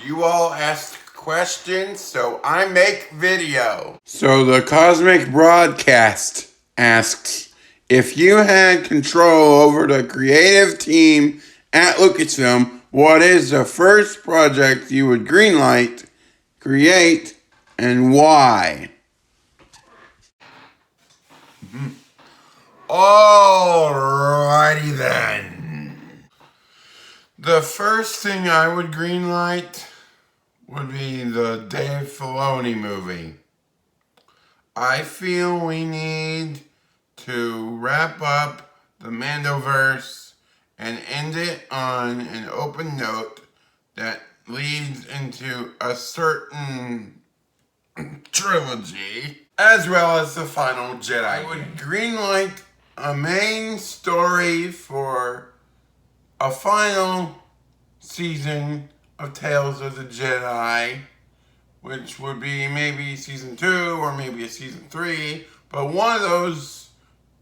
You all ask questions, so I make video. So the Cosmic Broadcast asks, if you had control over the creative team at Lucasfilm, what is the first project you would greenlight, create, and why? Alrighty then. The first thing I would greenlight would be the Dave Filoni movie. I feel we need to wrap up the Mandoverse and end it on an open note that leads into a certain trilogy, as well as the final Jedi. I would greenlight a main story for a final season of Tales of the Jedi, which would be maybe season 2 or maybe a season 3, but one of those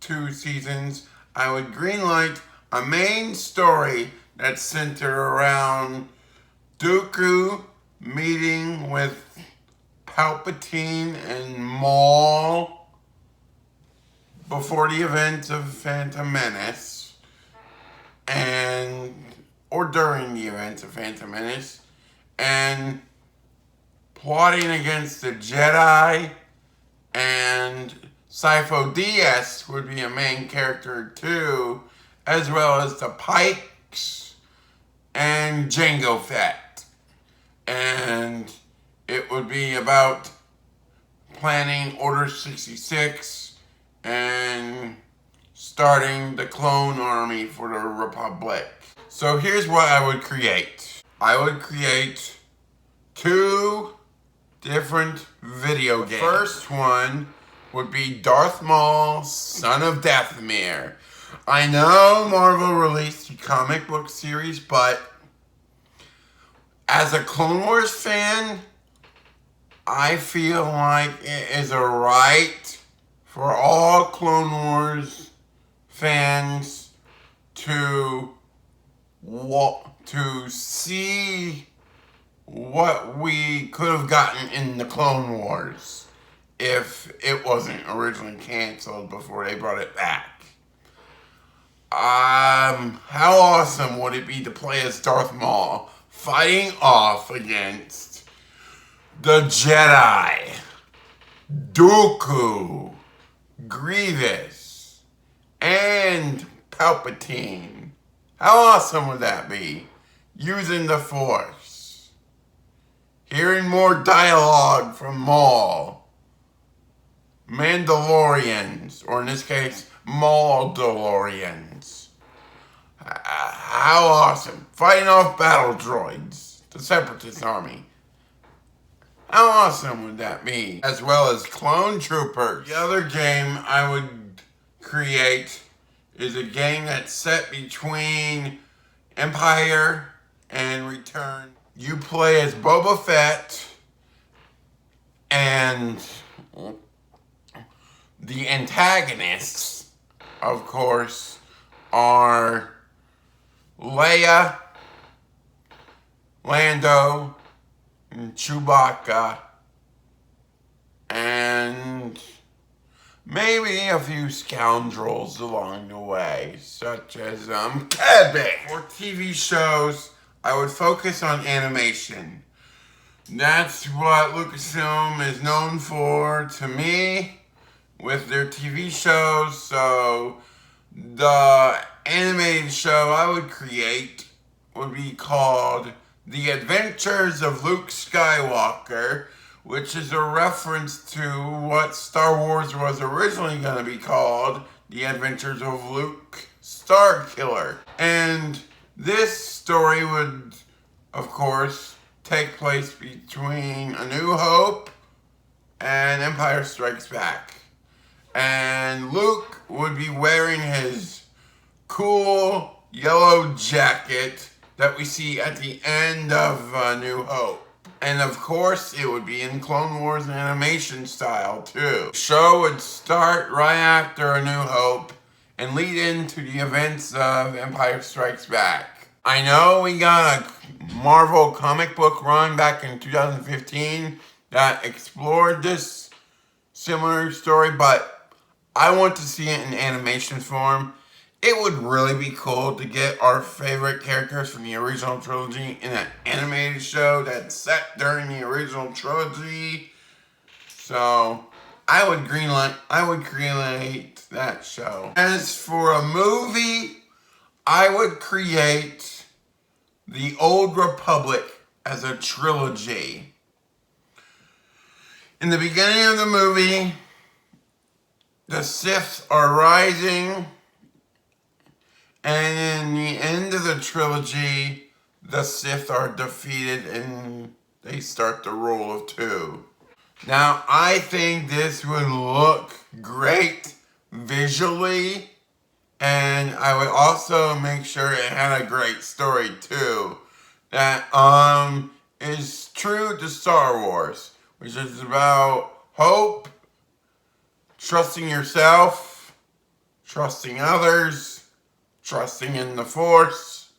2 seasons, I would greenlight a main story that's centered around Dooku meeting with Palpatine and Maul before the events of Phantom Menace, or during the events of Phantom Menace, and plotting against the Jedi, and Sifo Dyas would be a main character too, as well as the Pikes and Jango Fett. And it would be about planning Order 66 and starting the clone army for the Republic. So here's what I would create. I would create 2 different video games. The first one would be Darth Maul, Son of Dathomir. I know Marvel released the comic book series, but as a Clone Wars fan, I feel like it is a right for all Clone Wars fans to see what we could have gotten in the Clone Wars if it wasn't originally canceled before they brought it back. How awesome would it be to play as Darth Maul fighting off against the Jedi, Dooku, Grievous, and Palpatine? How awesome would that be? Using the Force. Hearing more dialogue from Maul. Mandalorians, or in this case, Mauldalorians. How awesome. Fighting off battle droids, the Separatist army. How awesome would that be? As well as clone troopers. The other game I would create is a game that's set between Empire and Return. You play as Boba Fett, and the antagonists, of course, are Leia, Lando, and Chewbacca, and maybe a few scoundrels along the way, such as Cad Bane. For TV shows, I would focus on animation. That's what Lucasfilm is known for to me with their TV shows. So the animated show I would create would be called The Adventures of Luke Skywalker, which is a reference to what Star Wars was originally going to be called, The Adventures of Luke Starkiller. And this story would, of course, take place between A New Hope and Empire Strikes Back. And Luke would be wearing his cool yellow jacket that we see at the end of A New Hope. And of course, it would be in Clone Wars animation style too. The show would start right after A New Hope and lead into the events of Empire Strikes Back. I know we got a Marvel comic book run back in 2015 that explored this similar story, but I want to see it in animation form. It would really be cool to get our favorite characters from the original trilogy in an animated show that's set during the original trilogy. So I would create that show. As for a movie, I would create The Old Republic as a trilogy. In the beginning of the movie, the Sith are rising, and in the end of the trilogy, the Sith are defeated and they start the rule of two. Now, I think this would look great visually, and I would also make sure it had a great story too. That is true to Star Wars, which is about hope, trusting yourself, trusting others, trusting in the Force,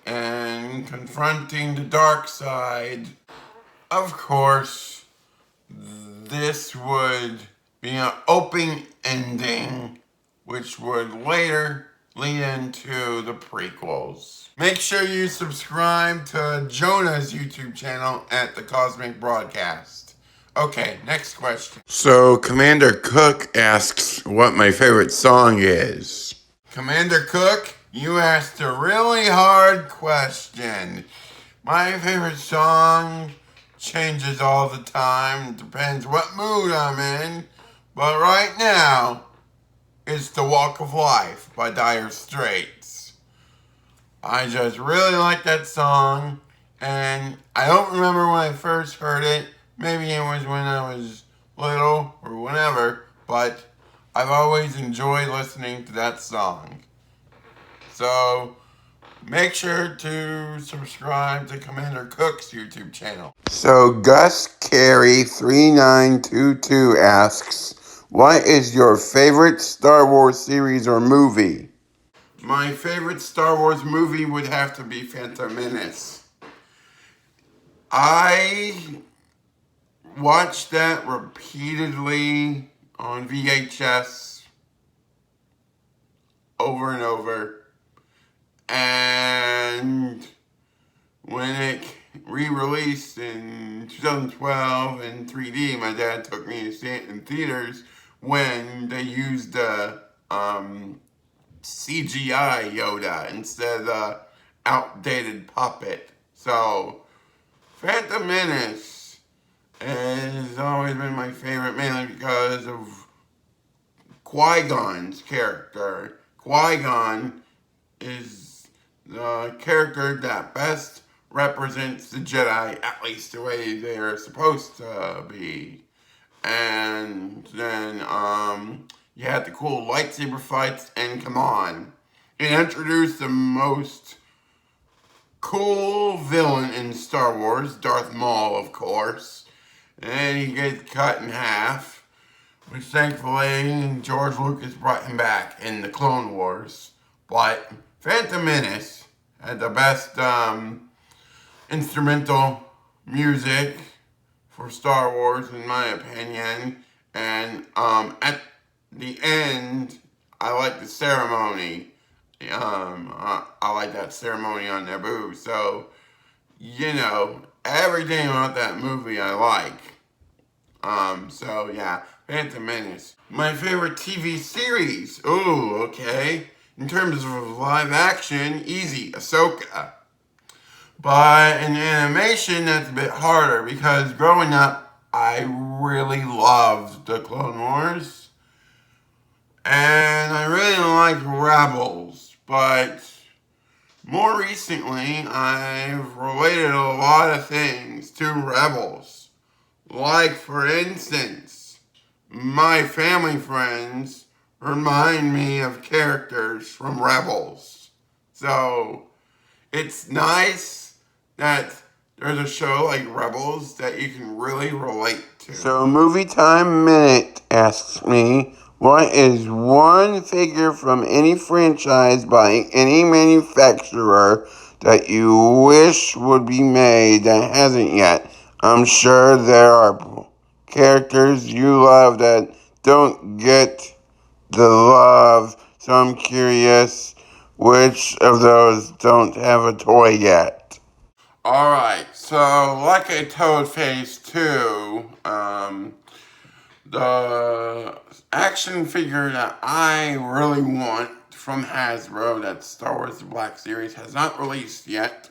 and confronting the dark side. Of course, this would be an open ending, which would later lead into the prequels. Make sure you subscribe to Jonah's YouTube channel at The Cosmic Broadcast. Okay, next question. So, Commander Cook asks what my favorite song is. Commander Cook, you asked a really hard question. My favorite song changes all the time. Depends what mood I'm in. But right now, it's The Walk of Life by Dire Straits. I just really like that song. And I don't remember when I first heard it. Maybe it was when I was little or whenever. But I've always enjoyed listening to that song. So make sure to subscribe to Commander Cook's YouTube channel. So Gus Carey 3922 asks, what is your favorite Star Wars series or movie? My favorite Star Wars movie would have to be Phantom Menace. I watched that repeatedly on VHS over and over. And when it re-released in 2012 in 3D, my dad took me to see it in theaters when they used the CGI Yoda instead of the outdated puppet. So, Phantom Menace has always been my favorite, mainly because of Qui-Gon's character. Qui-Gon is the character that best represents the Jedi, at least the way they're supposed to be. And then you had the cool lightsaber fights, and come on, it introduced the most cool villain in Star Wars, Darth Maul, of course. And he gets cut in half, which thankfully George Lucas brought him back in the Clone Wars. But Phantom Menace had the best instrumental music for Star Wars, in my opinion. And at the end, I like the ceremony. I like that ceremony on Naboo. So, you know, everything about that movie I like. So yeah, Phantom Menace. My favorite TV series. Ooh, okay. In terms of live action, easy, Ahsoka. But in animation, that's a bit harder because growing up, I really loved the Clone Wars. And I really liked Rebels. But more recently, I've related a lot of things to Rebels. Like, for instance, my family friends remind me of characters from Rebels. So, it's nice that there's a show like Rebels that you can really relate to. So, Movie Time Minute asks me, What is one figure from any franchise by any manufacturer that you wish would be made that hasn't yet? I'm sure there are characters you love that don't get the love, so I'm curious which of those don't have a toy yet. Alright, so like I told Phase 2, the action figure that I really want from Hasbro, that Star Wars The Black Series has not released yet,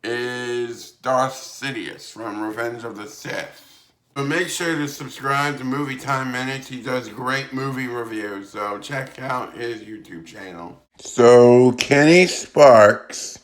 is Darth Sidious from Revenge of the Sith. So make sure to subscribe to Movie Time Minutes. He does great movie reviews, so check out his YouTube channel. So Kenny Sparks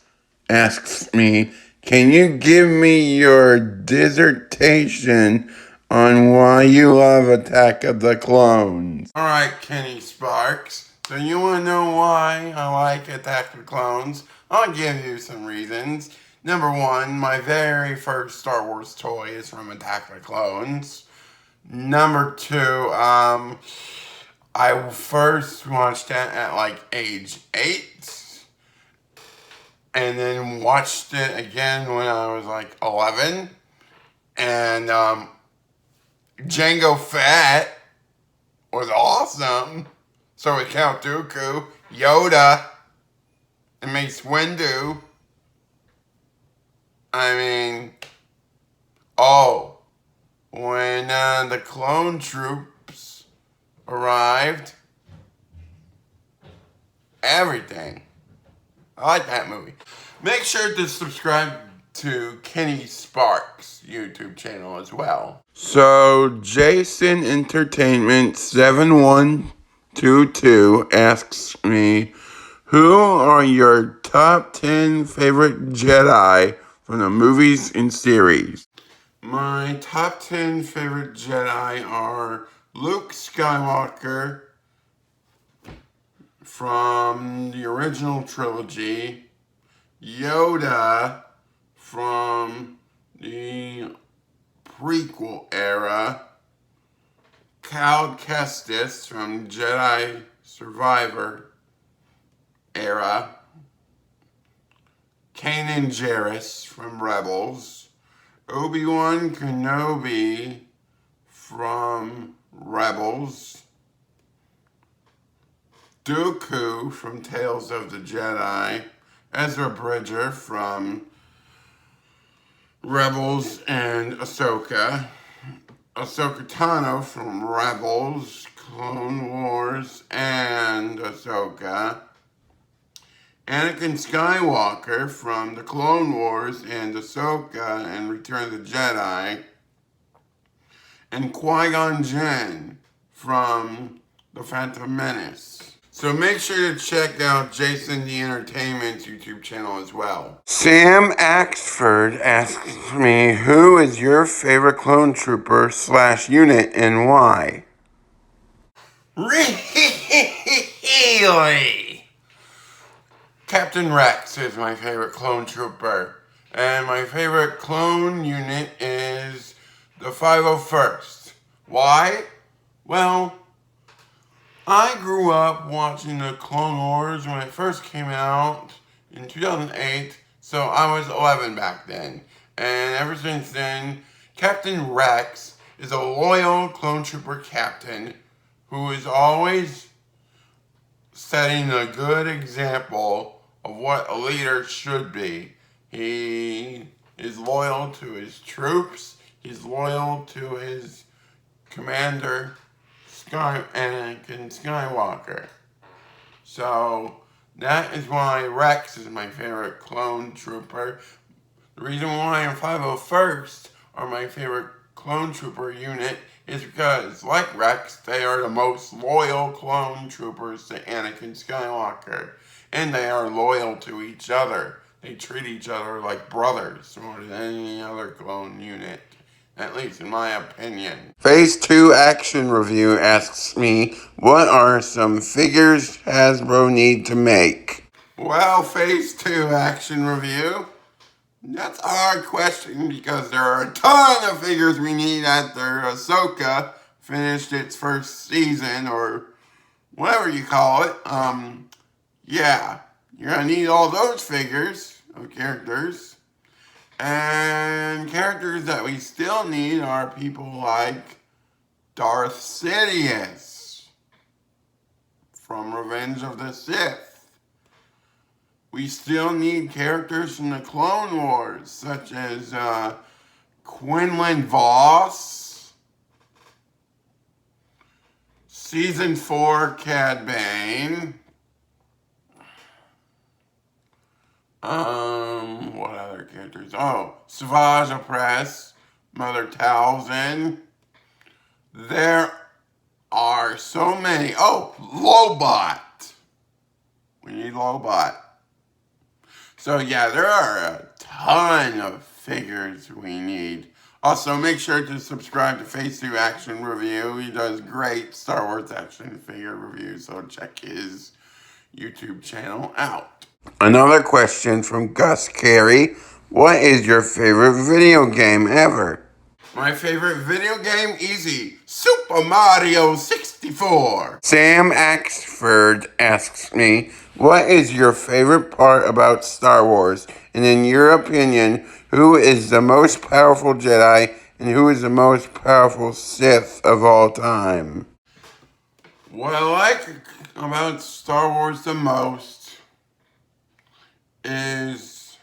asks me, can you give me your dissertation on why you love Attack of the Clones? Alright, Kenny Sparks. So you want to know why I like Attack of the Clones? I'll give you some reasons. Number one, my very first Star Wars toy is from Attack of the Clones. Number two, I first watched that at like age 8. And then watched it again when I was like 11. And Jango Fett was awesome. So was Count Dooku, Yoda, and Mace Windu. I mean, when the clone troops arrived, everything. I like that movie. Make sure to subscribe to Kenny Sparks' YouTube channel as well. So, Jason Entertainment 7122 asks me, who are your top 10 favorite Jedi from the movies and series? My top 10 favorite Jedi are Luke Skywalker from the original trilogy, Yoda from the prequel era, Cal Kestis from Jedi Survivor era, Kanan Jarrus from Rebels, Obi-Wan Kenobi from Rebels, Dooku from Tales of the Jedi, Ezra Bridger from Rebels and Ahsoka, Ahsoka Tano from Rebels, Clone Wars, and Ahsoka, Anakin Skywalker from the Clone Wars and Ahsoka and Return of the Jedi, and Qui-Gon Jinn from The Phantom Menace. So make sure to check out Jason the Entertainment's YouTube channel as well. Sam Axford asks me, who is your favorite clone trooper / unit and why? Really? Captain Rex is my favorite clone trooper. And my favorite clone unit is the 501st. Why? Well, I grew up watching the Clone Wars when it first came out in 2008, so I was 11 back then. And ever since then, Captain Rex is a loyal clone trooper captain who is always setting a good example of what a leader should be. He is loyal to his troops, he's loyal to his commander, Anakin Skywalker. So that is why Rex is my favorite clone trooper. The reason why 501st are my favorite clone trooper unit is because, like Rex, they are the most loyal clone troopers to Anakin Skywalker. And they are loyal to each other. They treat each other like brothers more than any other clone unit. At least in my opinion. Phase 2 Action Review asks me, what are some figures Hasbro need to make? Well, Phase 2 Action Review, that's a hard question because there are a ton of figures we need after Ahsoka finished its first season, or whatever you call it. Yeah, you're gonna need all those figures of characters. And characters that we still need are people like Darth Sidious from Revenge of the Sith. We still need characters from the Clone Wars, such as Quinlan Voss, Season 4 Cad Bane, what other characters? Oh, Savage Opress, Mother Talzin. There are so many. Oh, Lobot. We need Lobot. So yeah, there are a ton of figures we need. Also, make sure to subscribe to Phase 2 Action Review. He does great Star Wars action figure reviews, so check his YouTube channel out. Another question from Gus Carey. What is your favorite video game ever? My favorite video game? Easy. Super Mario 64. Sam Axford asks me, what is your favorite part about Star Wars? And in your opinion, who is the most powerful Jedi and who is the most powerful Sith of all time? What I like about Star Wars the most is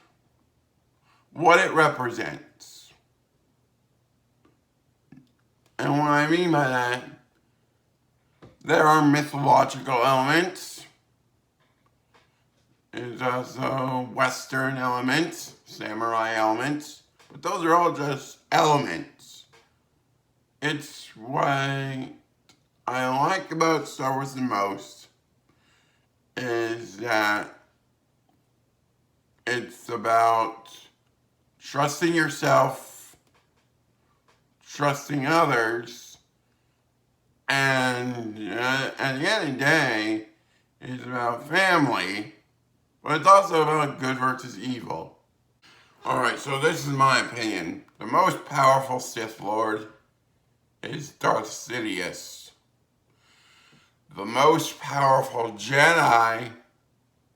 what it represents. And what I mean by that, there are mythological elements. There's also Western elements, samurai elements, but those are all just elements. It's what I like about Star Wars the most is that it's about trusting yourself, trusting others, and at the end of the day, it's about family, but it's also about good versus evil. Alright, so this is my opinion. The most powerful Sith Lord is Darth Sidious. The most powerful Jedi,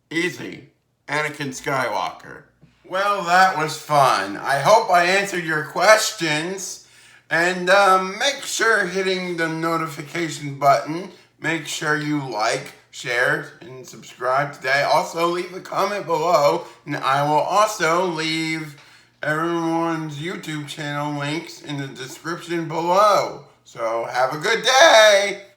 easy, Anakin Skywalker. Well, that was fun. I hope I answered your questions. And make sure hitting the notification button. Make sure you like, share, and subscribe today. Also, leave a comment below. And I will also leave everyone's YouTube channel links in the description below. So, have a good day.